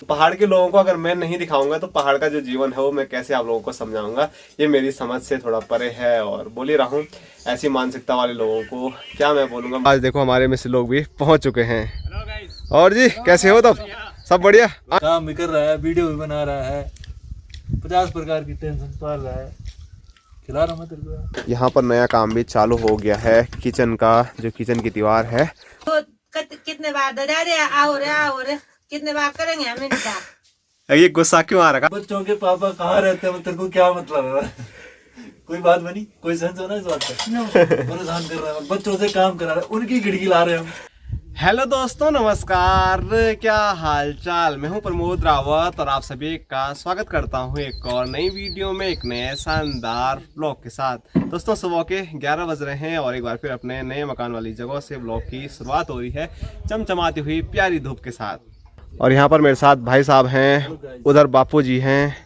तो पहाड़ के लोगों को अगर मैं नहीं दिखाऊंगा तो पहाड़ का जो जीवन है वो मैं कैसे आप लोगों को समझाऊंगा। ये मेरी समझ से थोड़ा परे है और बोल ही रहा हूँ, ऐसी मानसिकता वाले लोगों को क्या मैं बोलूँगा। आज देखो हमारे में से लोग भी पहुँच चुके हैं। और जी कैसे हो तब? सब बढ़िया? काम भी कर रहा है, वीडियो भी बना रहा है, 50 प्रकार की टेंशन पाल रहा है, खिला रहा हूं मैं तेरे को। यहाँ पर नया काम भी चालू हो गया है किचन का, जो किचन की दीवार है। तो कितने बार दजा रे आओ रे कितने बार करेंगे हम इनका। ये गुस्सा क्यों आ रहा? बच्चों के पापा कहाँ रहते हैं, तेरे को क्या मतलब है? कोई बात बनी, कोई सेंस होना इस बात का? परेशान कर रहा है, बच्चों से काम करा रहा है, उनकी खिड़की ला रहे हैं हम। हेलो दोस्तों, नमस्कार, क्या हाल चाल। मैं हूं प्रमोद रावत और आप सभी का स्वागत करता हूं एक और नई वीडियो में, एक नए शानदार ब्लॉग के साथ। दोस्तों सुबह के 11 बज रहे हैं और एक बार फिर अपने नए मकान वाली जगह से ब्लॉग की शुरुआत हो रही है चमचमाती हुई प्यारी धूप के साथ। और यहाँ पर मेरे साथ भाई साहब हैं, उधर बापू जी हैं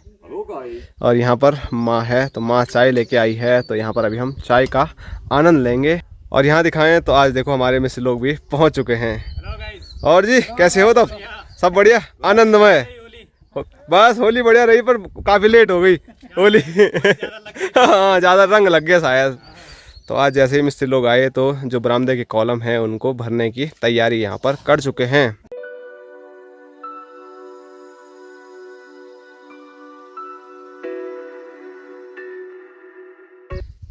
और यहाँ पर माँ है। तो माँ चाय लेके आई है, तो यहाँ पर अभी हम चाय का आनंद लेंगे। और यहाँ दिखाएं तो आज देखो हमारे में से लोग भी पहुँच चुके हैं। और जी कैसे हो तब? सब बढ़िया, आनंदमय? बस होली बढ़िया रही पर काफ़ी लेट हो गई होली। हाँ ज़्यादा रंग लग गया शायद। तो आज जैसे ही मिस्त्री लोग आए तो जो बरामदे के कॉलम हैं उनको भरने की तैयारी यहाँ पर कर चुके हैं।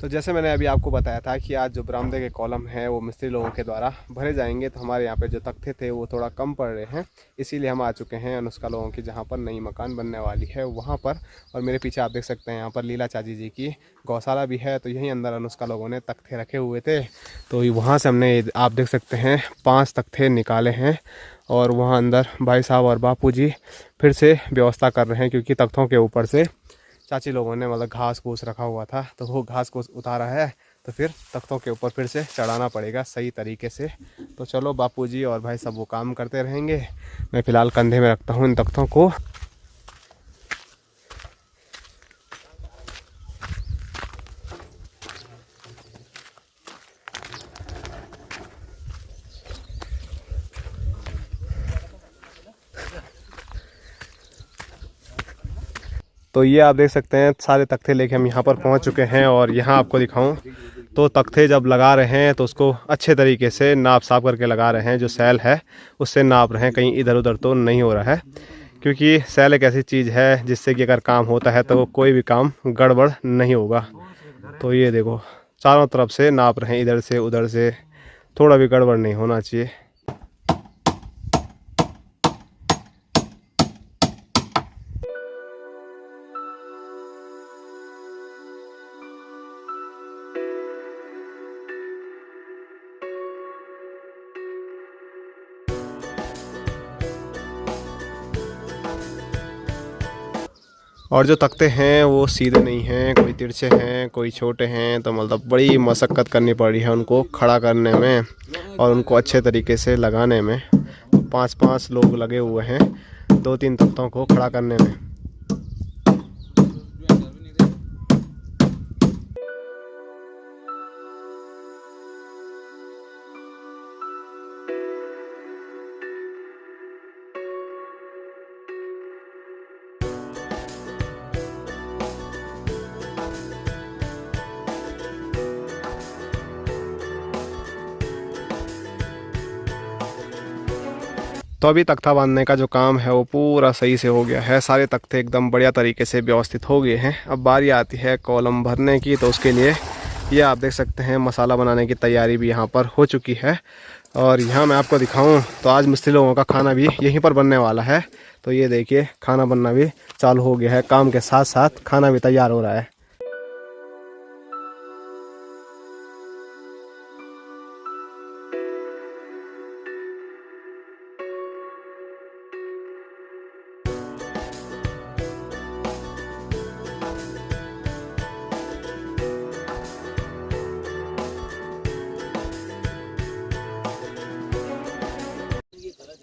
तो जैसे मैंने अभी आपको बताया था कि आज जो बरामदे के कॉलम हैं वो मिस्त्री लोगों के द्वारा भरे जाएंगे। तो हमारे यहाँ पे जो तख्ते थे वो थोड़ा कम पड़ रहे हैं, इसीलिए हम आ चुके हैं अनुष्का लोगों की जहाँ पर नई मकान बनने वाली है वहाँ पर। और मेरे पीछे आप देख सकते हैं यहाँ पर लीला चाची जी की गौशाला भी है। तो यहीं अंदर अनुष्का लोगों ने तख्ते रखे हुए थे, तो वहाँ से हमने आप देख सकते हैं 5 तख्ते निकाले हैं। और वहाँ अंदर भाई साहब और बापू जी फिर से व्यवस्था कर रहे हैं, क्योंकि तख्तों के ऊपर से चाची लोगों ने मतलब घास फूस रखा हुआ था, तो वो घास को उतारा है, तो फिर तख्तों के ऊपर फिर से चढ़ाना पड़ेगा सही तरीके से। तो चलो बापूजी और भाई सब वो काम करते रहेंगे, मैं फ़िलहाल कंधे में रखता हूँ इन तख्तों को। तो ये आप देख सकते हैं सारे तख्ते लेके हम यहाँ पर पहुँच चुके हैं। और यहाँ आपको दिखाऊं तो तख्ते जब लगा रहे हैं तो उसको अच्छे तरीके से नाप साफ करके लगा रहे हैं। जो सैल है उससे नाप रहे हैं, कहीं इधर उधर तो नहीं हो रहा है, क्योंकि सैल एक ऐसी चीज़ है जिससे कि अगर काम होता है तो कोई भी काम गड़बड़ नहीं होगा। तो ये देखो चारों तरफ से नाप रहे हैं, इधर से उधर से, थोड़ा भी गड़बड़ नहीं होना चाहिए। और जो तख्ते हैं वो सीधे नहीं हैं, कोई तिरछे हैं, कोई छोटे हैं। तो मतलब बड़ी मशक्क़त करनी पड़ रही है उनको खड़ा करने में और उनको अच्छे तरीके से लगाने में। तो 5-5 लोग लगे हुए हैं 2-3 तख्तों को खड़ा करने में। तो अभी तख्ता बांधने का जो काम है वो पूरा सही से हो गया है, सारे तख्ते एकदम बढ़िया तरीके से व्यवस्थित हो गए हैं। अब बारी आती है कॉलम भरने की, तो उसके लिए ये आप देख सकते हैं मसाला बनाने की तैयारी भी यहाँ पर हो चुकी है। और यहाँ मैं आपको दिखाऊं तो आज मिस्त्री लोगों का खाना भी यहीं पर बनने वाला है। तो ये देखिए खाना बनना भी चालू हो गया है, काम के साथ साथ खाना भी तैयार हो रहा है।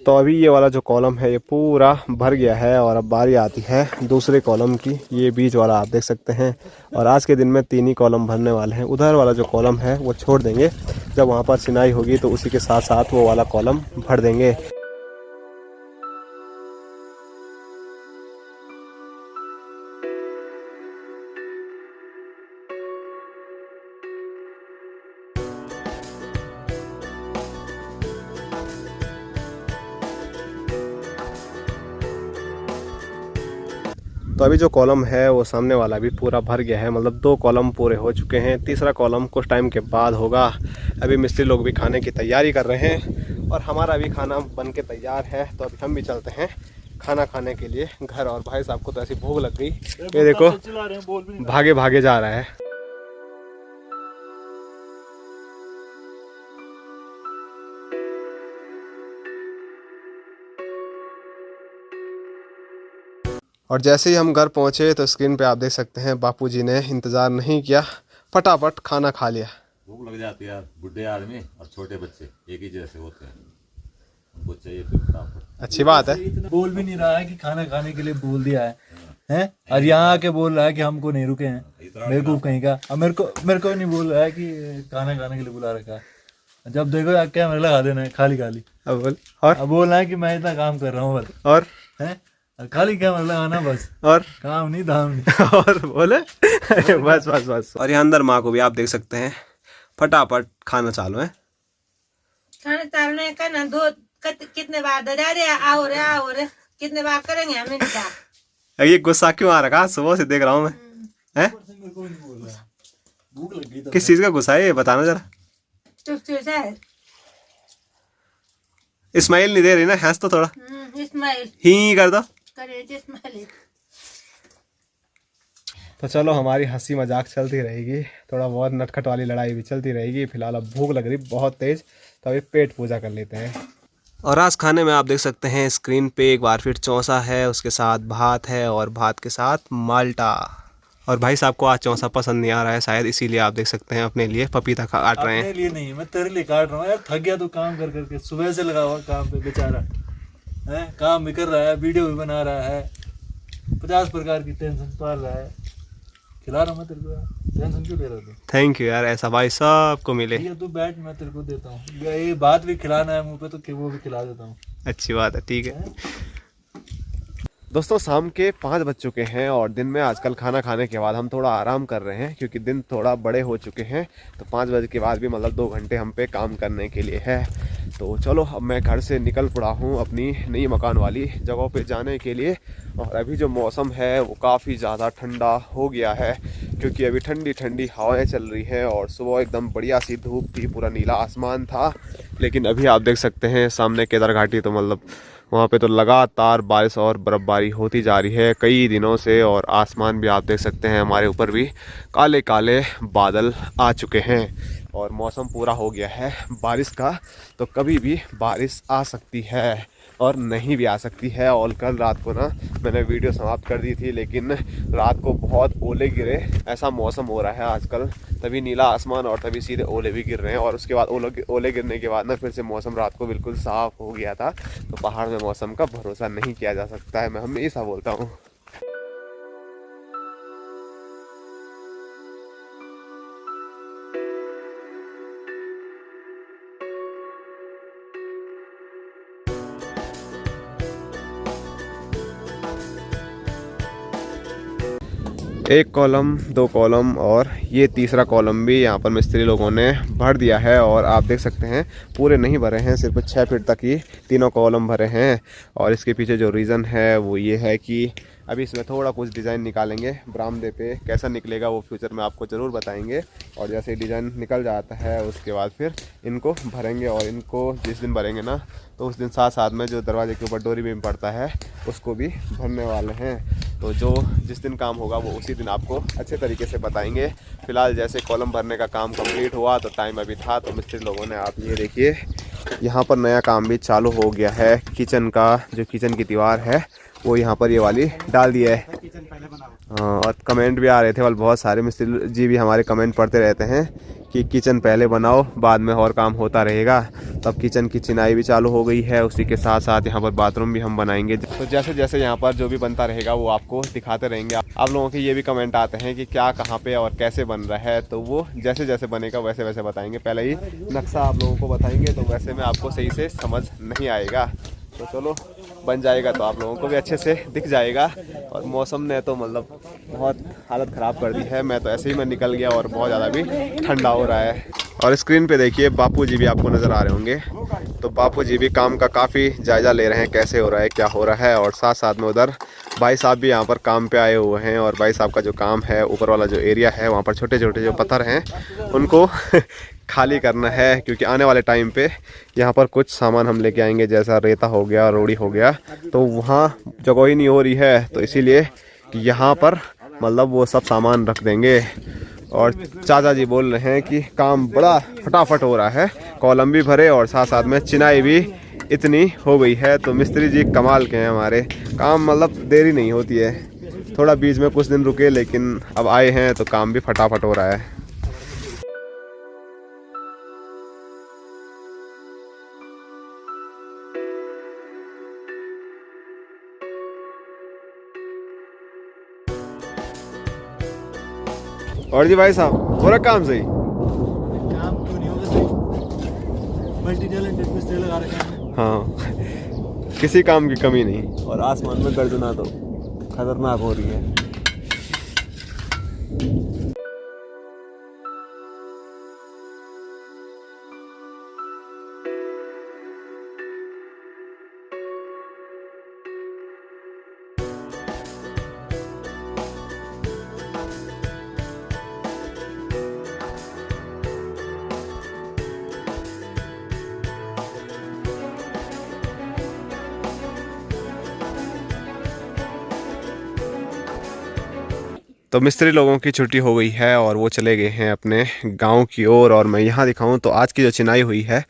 तो अभी ये वाला जो कॉलम है ये पूरा भर गया है और अब बारी आती है दूसरे कॉलम की। ये बीच वाला आप देख सकते हैं। और आज के दिन में 3 ही कॉलम भरने वाले हैं। उधर वाला जो कॉलम है वो छोड़ देंगे, जब वहाँ पर सिनाई होगी तो उसी के साथ साथ वो वाला कॉलम भर देंगे। तो अभी जो कॉलम है वो सामने वाला भी पूरा भर गया है, मतलब 2 कॉलम पूरे हो चुके हैं, तीसरा कॉलम कुछ टाइम के बाद होगा। अभी मिस्त्री लोग भी खाने की तैयारी कर रहे हैं और हमारा भी खाना बन के तैयार है। तो अभी हम भी चलते हैं खाना खाने के लिए घर। और भाई साहब को तो ऐसी भूख लग गई, ये देखो भागे भागे जा रहा है। और जैसे ही हम घर पहुंचे तो स्क्रीन पे आप देख सकते हैं बापूजी ने इंतज़ार नहीं किया, फटाफट खाना खा लिया। भूख लग जाती है यार, बुढ़े आदमी और छोटे बच्चे एक ही जैसे होते हैं, उनको चाहिए फिर फटाफट। अच्छी बात है। बोल भी नहीं रहा है कि खाना खाने के लिए बोल दिया है हैं, और यहाँ आके बोल रहा है कि हमको नहीं रुके हैं, बेवकूफ कहीं का। अब मेरे को नहीं बोल रहा है कि खाना खाने के लिए बुला रखा है। जब देखो कैमरा लगा देना है खाली खाली। अब बोल रहा है कि मैं इतना काम कर रहा हूँ और हैं, खाली कैमरा लगाना बस, और काम नहीं धाम नहीं। और बोले बस बस बस। और यहाँ अंदर माँ को भी आप देख सकते हैं, फटाफट खाना चालू है। खाना चालने का ना दो कितने बार दादा रे आओ रे कितने बार करेंगे हम इनका। ये गुस्सा क्यों आ रखा, सुबह से देख रहा हूँ मैं। हैं? किस चीज का गुस्सा है ये बताना जरा। इस्माइल नहीं दे रही ना, हंस तो थोड़ा, इस्माइल ही कर दो। इस्माइल। तो चलो हमारी हंसी मजाक चलती रहेगी, थोड़ा बहुत नटखट वाली लड़ाई भी चलती रहेगी। फिलहाल अब भूख लग रही बहुत तेज, तो अभी पेट पूजा कर लेते हैं। और आज खाने में आप देख सकते हैं स्क्रीन पे एक बार फिर चौंसा है, उसके साथ भात है और भात के साथ माल्टा। और भाई साहब को आज चौंसा पसंद नहीं आ रहा है शायद, इसीलिए आप देख सकते हैं अपने लिए पपीता काट रहे हैं। अपने लिए नहीं, मैं तेरे लिए काट रहा हूँ यार। थक गया तो काम कर करके, सुबह से लगा हुआ काम पे बेचारा है, काम भी कर रहा है, वीडियो भी बना रहा है, 50 प्रकार की टेंशन पाल रहा है। खिला रहा हूँ मैं तेरे को यार, टेंशन क्यों ले रहा है? थैंक यू यार, ऐसा भाई सबको मिले। तू बैठ, मैं तेरे को देता हूँ। ये बात भी खिलाना है मुँह पे तो वो भी खिला देता हूँ। अच्छी बात है, ठीक है। दोस्तों शाम के 5 बज चुके हैं और दिन में आजकल खाना खाने के बाद हम थोड़ा आराम कर रहे हैं, क्योंकि दिन थोड़ा बड़े हो चुके हैं। तो 5 बजे के बाद भी मतलब 2 घंटे हम पे काम करने के लिए है। तो चलो अब मैं घर से निकल पड़ा हूँ अपनी नई मकान वाली जगह पे जाने के लिए। और अभी जो मौसम है वो काफ़ी ज़्यादा ठंडा हो गया है, क्योंकि अभी ठंडी ठंडी हवाएं चल रही हैं। और सुबह एकदम बढ़िया सी धूप थी, पूरा नीला आसमान था। लेकिन अभी आप देख सकते हैं सामने केदार घाटी, तो मतलब वहाँ पे तो लगातार बारिश और बर्फ़बारी होती जा रही है कई दिनों से। और आसमान भी आप देख सकते हैं, हमारे ऊपर भी काले काले बादल आ चुके हैं और मौसम पूरा हो गया है बारिश का। तो कभी भी बारिश आ सकती है और नहीं भी आ सकती है। और कल रात को ना मैंने वीडियो समाप्त कर दी थी, लेकिन रात को बहुत ओले गिरे। ऐसा मौसम हो रहा है आजकल, तभी नीला आसमान और तभी सीधे ओले भी गिर रहे हैं। और उसके बाद ओले गिरने के बाद ना फिर से मौसम रात को बिल्कुल साफ़ हो गया था। तो पहाड़ में मौसम का भरोसा नहीं किया जा सकता है, मैं हमेशा बोलता हूँ। एक कॉलम, 2 कॉलम और ये तीसरा कॉलम भी यहाँ पर मिस्त्री लोगों ने भर दिया है। और आप देख सकते हैं पूरे नहीं भरे हैं, सिर्फ 6 फीट तक ही तीनों कॉलम भरे हैं। और इसके पीछे जो रीज़न है वो ये है कि अभी इसमें थोड़ा कुछ डिज़ाइन निकालेंगे, बरामदे पे कैसा निकलेगा वो फ्यूचर में आपको ज़रूर बताएंगे। और जैसे डिज़ाइन निकल जाता है उसके बाद फिर इनको भरेंगे। और इनको जिस दिन भरेंगे ना, तो उस दिन साथ साथ में जो दरवाजे के ऊपर डोरी बीम पड़ता है उसको भी भरने वाले हैं। तो जिस दिन काम होगा वो उसी दिन आपको अच्छे तरीके से बताएंगे। फ़िलहाल जैसे कॉलम भरने का काम कंप्लीट हुआ तो टाइम अभी था, तो मिस्त्री लोगों ने, आप ये देखिए यहाँ पर नया काम भी चालू हो गया है। किचन का जो किचन की दीवार है वो यहाँ पर ये वाली डाल दिया है। हाँ, और कमेंट भी आ रहे थे, वाल बहुत सारे मिस्त्री जी भी हमारे कमेंट पढ़ते रहते हैं कि किचन पहले बनाओ, बाद में और काम होता रहेगा। तब किचन की चिनाई भी चालू हो गई है, उसी के साथ साथ यहाँ पर बाथरूम भी हम बनाएंगे। तो जैसे जैसे यहाँ पर जो भी बनता रहेगा वो आपको दिखाते रहेंगे। आप लोगों के ये भी कमेंट आते हैं कि क्या कहाँ पे और कैसे बन रहा है, तो वो जैसे जैसे बनेगा वैसे वैसे बताएंगे। पहले ही नक्शा आप लोगों को बताएंगे तो वैसे में आपको सही से समझ नहीं आएगा। तो चलो बन जाएगा तो आप लोगों को भी अच्छे से दिख जाएगा। और मौसम ने तो मतलब बहुत हालत ख़राब कर दी है, मैं तो ऐसे ही मैं निकल गया और बहुत ज़्यादा भी ठंडा हो रहा है। और स्क्रीन पे देखिए बापूजी भी आपको नज़र आ रहे होंगे, तो बापूजी भी काम का काफ़ी जायज़ा ले रहे हैं, कैसे हो रहा है क्या हो रहा है। और साथ साथ में उधर भाई साहब भी यहाँ पर काम पे आए हुए हैं और भाई साहब का जो काम है ऊपर वाला जो एरिया है वहाँ पर छोटे छोटे जो पत्थर हैं उनको खाली करना है, क्योंकि आने वाले टाइम पे यहाँ पर कुछ सामान हम लेके आएंगे जैसा रेता हो गया, रोड़ी हो गया, तो वहाँ जगह ही नहीं हो रही है, तो इसीलिए यहाँ पर मतलब वो सब सामान रख देंगे। और चाचा जी बोल रहे हैं कि काम बड़ा फटाफट हो रहा है, कॉलम भी भरे और साथ साथ में चिनाई भी इतनी हो गई है। तो मिस्त्री जी कमाल के हैं हमारे, काम मतलब देरी नहीं होती है। थोड़ा बीच में कुछ दिन रुके लेकिन अब आए हैं तो काम भी फटाफट हो रहा है। और जी भाई साहब हो रहा काम सही? काम क्यों नहीं होगा सही? मल्टी टैलेंटेड मिस्त्री लगा रखे हैं। हाँ, किसी काम की कमी नहीं। और आसमान में गर्जना तो खतरनाक हो रही है। तो मिस्त्री लोगों की छुट्टी हो गई है और वो चले गए हैं अपने गांव की ओर। और मैं यहाँ दिखाऊं तो आज की जो चिनाई हुई है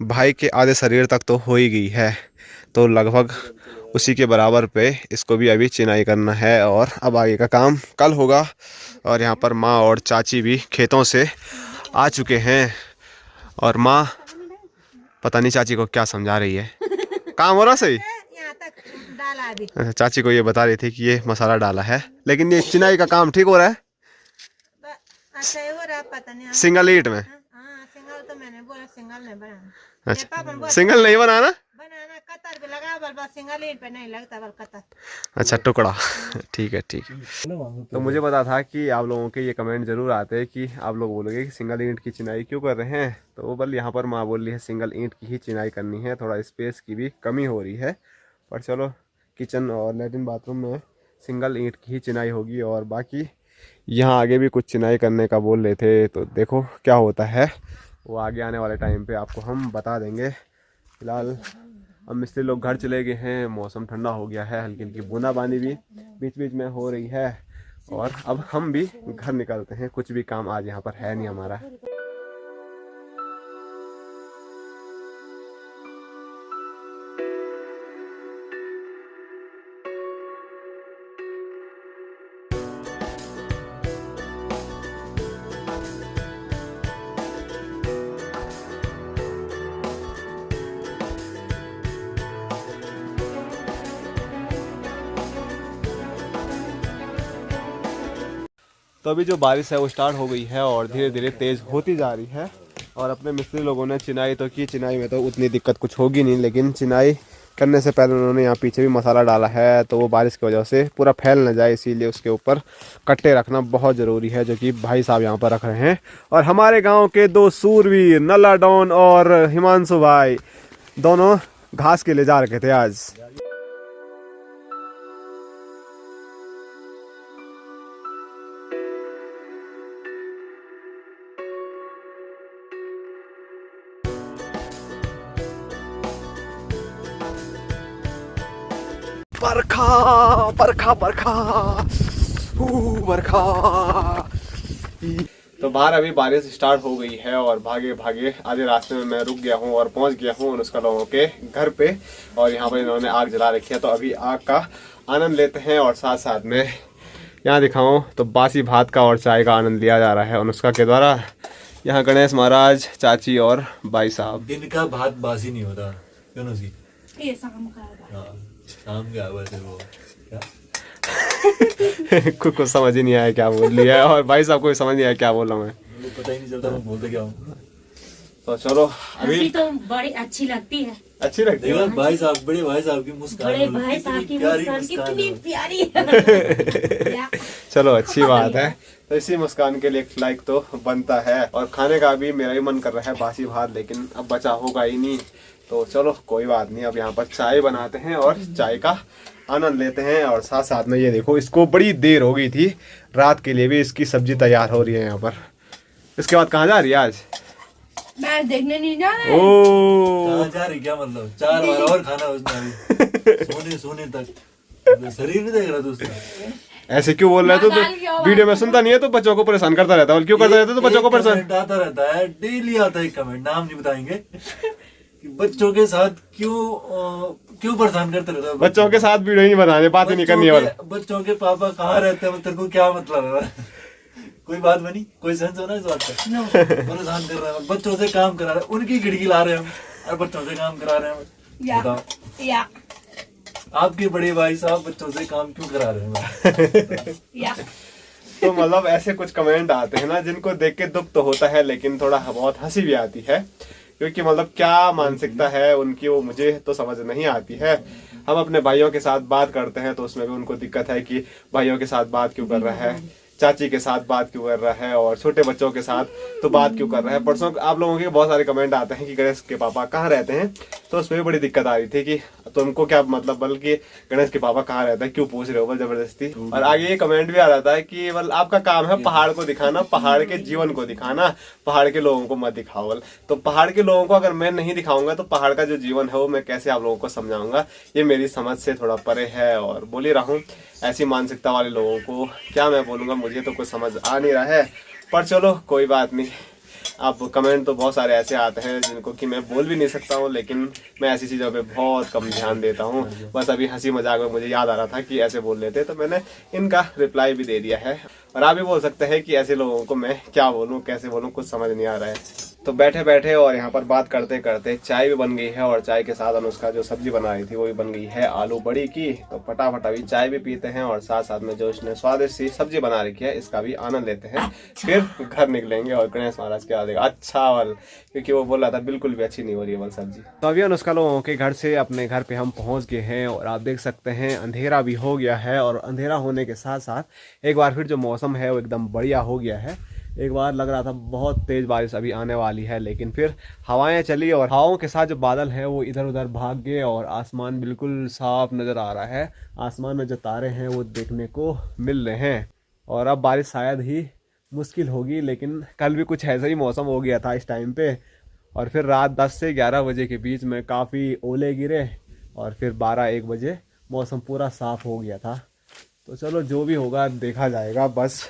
भाई के आधे शरीर तक तो हो ही गई है, तो लगभग उसी के बराबर पे इसको भी अभी चिनाई करना है और अब आगे का काम कल होगा। और यहाँ पर माँ और चाची भी खेतों से आ चुके हैं और माँ पता नहीं चाची को क्या समझा रही है। काम हो रहा सही? यहाँ तक डाला अभी। अच्छा, चाची को ये बता रही थी कि ये मसाला डाला है, लेकिन ये चिनाई का काम ठीक हो रहा है? अच्छा हो रहा पता नहीं। सिंगल ईंट में? हाँ सिंगल तो मैंने बोला सिंगल नहीं बनाना। अच्छा, सिंगल नहीं बनाना? बनाना कतर पे लगा बल सिंगल ईंट पे नहीं लगता बल कतर। अच्छा, टुकड़ा। ठीक है ठीक है। तो मुझे पता था कि आप लोगों के ये कमेंट जरूर आते हैं कि आप लोग बोलोगे कि सिंगल ईंट की चिनाई क्यों कर रहे हैं, तो वो बल यहाँ पर माँ बोल रही है सिंगल ईंट की ही चिनाई करनी है, थोड़ा स्पेस की भी कमी हो रही है। पर चलो, किचन और लैट्रिन बाथरूम में सिंगल ईंट की ही चिनाई होगी और बाकी यहाँ आगे भी कुछ चिनाई करने का बोल रहे थे, तो देखो क्या होता है वो आगे आने वाले टाइम पे आपको हम बता देंगे। फिलहाल अब मिस्त्री लोग घर चले गए हैं, मौसम ठंडा हो गया है, हल्की हल्की बूंदाबांदी भी बीच बीच में हो रही है और अब हम भी घर निकलते हैं, कुछ भी काम आज यहाँ पर है नहीं हमारा। तो अभी जो बारिश है वो स्टार्ट हो गई है और धीरे धीरे तेज़ होती जा रही है। और अपने मिस्त्री लोगों ने चिनाई तो की, चिनाई में तो उतनी दिक्कत कुछ होगी नहीं, लेकिन चिनाई करने से पहले उन्होंने यहाँ पीछे भी मसाला डाला है, तो वो बारिश की वजह से पूरा फैल न जाए, इसीलिए उसके ऊपर कट्टे रखना बहुत ज़रूरी है, जो कि भाई साहब यहाँ पर रख रहे हैं। और हमारे गाँव के दो सूरवीर नल्ला डॉन और हिमांशु भाई दोनों घास के ले जा रखे थे आज। बरखा बरखा बरखा बरखा। तो बाहर अभी बारिश स्टार्ट हो गई है और भागे भागे आधे रास्ते में मैं रुक गया हूँ और पहुँच गया हूँ अनुष्का लोगों के घर पे। और यहाँ पर इन्होंने आग जला रखी है, तो अभी आग का आनंद लेते हैं और साथ साथ में यहाँ दिखाऊँ तो बासी भात का और चाय का आनंद लिया जा रहा है अनुष्का के द्वारा। यहाँ गणेश महाराज, चाची और भाई साहब। दिन का भात बासी नहीं होता, क्यों ना सी? ये शाम का शाम का वैसे वो क्या खुद को समझ ही नहीं आया क्या बोल लिया है और भाई साहब को भी समझ नहीं आया क्या बोल रहा हूँ मैं, पता ही नहीं चलता मैं बोलते क्या हूँ। तो चलो अभी तो बड़ी अच्छी लगती है। अच्छी लगती है भाई साहब, बड़े भाई साहब की मुस्कान, बड़े भाई साहब की मुस्कान कितनी प्यारी है। चलो अच्छी बात है। तो इसी मुस्कान के लिए एक लाइक तो बनता है। और खाने का भी मेरा भी मन कर रहा है बासी भात, लेकिन अब बचा होगा ही नहीं तो चलो कोई बात नहीं, अब यहाँ पर चाय बनाते हैं और चाय का आनंद लेते हैं। और साथ साथ में ये देखो, इसको बड़ी देर हो गई थी, रात के लिए भी इसकी सब्जी तैयार हो रही है यहाँ पर। इसके बाद कहाँ जा रही है आज? मैच देखने नहीं जा रहे। कहाँ जा रही क्या मतलब? 4 बार और खाना उसने सोने तक शरीर नहीं देख रहा तू उसका। ऐसे क्यों बोल रहा है तो वीडियो में सुनता नहीं है तो बच्चों को परेशान करता रहता है। क्यों करता रहता है तो बच्चों को परेशान आता रहता है, डेली आता है कमेंट, नाम नहीं बताएंगे कि बच्चों के साथ क्यों परेशान करते रहता है। बच्चों के साथ वीडियो नहीं बनाने, बात ही नहीं करनी वाला। बच्चों के पापा कहाँ रहते हैं, तेरे को क्या मतलब है? कोई बात बनी, कोई सेंस होना इस बात का? परेशान कर रहे हैं, बच्चों से काम करा रहे हैं, उनकी खिड़की ला रहे हैं हम और बच्चों से काम करा रहे हैं। बताओ, आपके बड़े भाई साहब बच्चों से काम क्यों करा रहे हैं? तो मतलब ऐसे कुछ कमेंट आते हैं ना जिनको देख के दुख तो होता है, लेकिन थोड़ा बहुत हंसी भी आती है, क्योंकि मतलब क्या मानसिकता है उनकी वो मुझे तो समझ नहीं आती है। हम अपने भाइयों के साथ बात करते हैं तो उसमें भी उनको दिक्कत है कि भाइयों के साथ बात क्यों कर रहा है, चाची के साथ बात क्यों कर रहा है, और छोटे बच्चों के साथ तो बात क्यों कर रहा है। परसों आप लोगों के बहुत सारे कमेंट आते हैं कि गणेश के पापा कहाँ रहते हैं, तो उसमें भी बड़ी दिक्कत आ रही थी कि तुमको क्या मतलब, बल्कि गणेश के पापा कहाँ रहते हैं, क्यों पूछ रहे हो बल जबरदस्ती। और आगे ये कमेंट भी आ जाता है कि बल आपका काम है पहाड़ को दिखाना, पहाड़ के जीवन को दिखाना, पहाड़ के लोगों को मत दिखाओ। बल तो पहाड़ के लोगों को अगर मैं नहीं दिखाऊंगा तो पहाड़ का जो जीवन है वो मैं कैसे आप लोगों को समझाऊंगा, ये मेरी समझ से थोड़ा परे है। और बोल ही रहा हूँ, ऐसी मानसिकता वाले लोगों को क्या मैं बोलूंगा, मुझे तो कुछ समझ आ नहीं रहा है। पर चलो कोई बात नहीं, अब कमेंट तो बहुत सारे ऐसे आते हैं जिनको कि मैं बोल भी नहीं सकता हूँ, लेकिन मैं ऐसी चीज़ों पे बहुत कम ध्यान देता हूँ। बस अभी हंसी मजाक में मुझे याद आ रहा था कि ऐसे बोल लेते, तो मैंने इनका रिप्लाई भी दे दिया है। और आप भी बोल सकते हैं कि ऐसे लोगों को मैं क्या बोलूँ, कैसे बोलूँ, कुछ समझ नहीं आ रहा है। तो बैठे बैठे और यहाँ पर बात करते करते चाय भी बन गई है, और चाय के साथ अनुष्का जो सब्जी बना रही थी वो भी बन गई है आलू बड़ी की। तो फटाफट अभी चाय भी पीते हैं और साथ साथ में जो इसने स्वादिष्ट सी सब्जी बना रखी है इसका भी आनंद लेते हैं, फिर घर निकलेंगे और गणेश महाराज के आदेगा अच्छा वाल, क्योंकि वो बोल रहा था बिल्कुल भी अच्छी नहीं हो रही है वाल सब्जी। तो अभी अनुष्का लोगों के घर से अपने घर पे हम पहुंच गए हैं, और आप देख सकते हैं अंधेरा भी हो गया है, और अंधेरा होने के साथ साथ एक बार फिर जो मौसम है वो एकदम बढ़िया हो गया है। एक बार लग रहा था बहुत तेज बारिश अभी आने वाली है, लेकिन फिर हवाएं चली और हवाओं के साथ जो बादल हैं वो इधर उधर भाग गए और आसमान बिल्कुल साफ नज़र आ रहा है। आसमान में जो तारे हैं वो देखने को मिल रहे हैं, और अब बारिश शायद ही मुश्किल होगी, लेकिन कल भी कुछ ऐसा ही मौसम हो गया था इस टाइम पे। और फिर रात 10 से 11 बजे के बीच में काफ़ी ओले गिरे, और फिर 12-1 बजे मौसम पूरा साफ़ हो गया था। तो चलो जो भी होगा देखा जाएगा। बस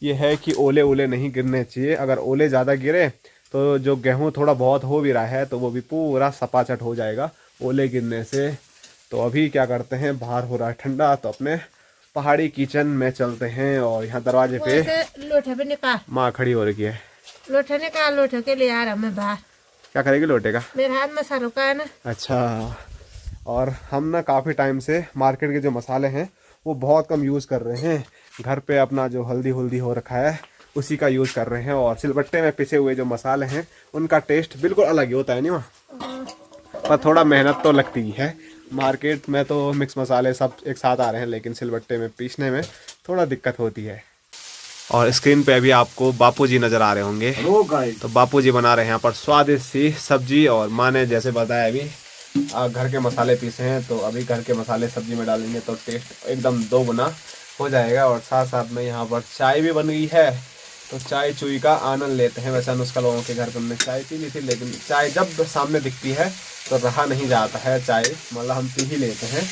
ये है कि ओले नहीं गिरने चाहिए, अगर ओले ज़्यादा गिरे तो जो गेहूँ थोड़ा बहुत हो भी रहा है तो वो भी पूरा सपाचट हो जाएगा ओले गिरने से। तो अभी क्या करते हैं, बाहर हो रहा है ठंडा, तो अपने पहाड़ी किचन में चलते हैं। और यहाँ दरवाजे पे लोटे पे निकाल, माँ खड़ी हो रही है। लोटे निकाल, लोटे के लिए आ रहा मैं बाहर। क्या करेगी लोटे का? मेरे हाथ में सर रुका है ना। अच्छा। और हम ना काफ़ी टाइम से मार्केट के जो मसाले हैं वो बहुत कम यूज़ कर रहे हैं, घर पे अपना जो हल्दी हो रखा है उसी का यूज़ कर रहे हैं। और सिलबट्टे में पिसे हुए जो मसाले हैं उनका टेस्ट बिल्कुल अलग ही होता है, नहीं वहाँ पर थोड़ा मेहनत तो लगती ही है। मार्केट में तो मिक्स मसाले सब एक साथ आ रहे हैं, लेकिन सिलबट्टे में पीसने में थोड़ा दिक्कत होती है। और स्क्रीन पे अभी आपको बापूजी नज़र आ रहे होंगे, तो बापूजी बना रहे हैं यहाँ पर स्वादिष्ट सी सब्जी। और माँ ने जैसे बताया अभी घर के मसाले पीसे हैं, तो अभी घर के मसाले सब्जी में डालेंगे तो टेस्ट एकदम दोगुना हो जाएगा। और साथ साथ में यहाँ पर चाय भी बन गई है, तो चाय चुई का आनंद लेते हैं। वैसे अनुष्का लोगों के घर पर हमने चाय पी ली थी, लेकिन चाय जब सामने दिखती है तो रहा नहीं जाता है चाय, मतलब हम पी ही लेते हैं।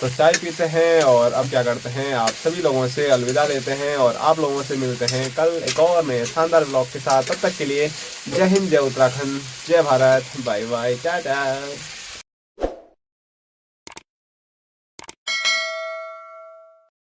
तो चाय पीते हैं और अब क्या करते हैं, आप सभी लोगों से अलविदा लेते हैं और आप लोगों से मिलते हैं कल एक और नए शानदार ब्लॉग के साथ। तब तक के लिए जय हिंद, जय उत्तराखंड, जय भारत, बाय बाय, टाटा।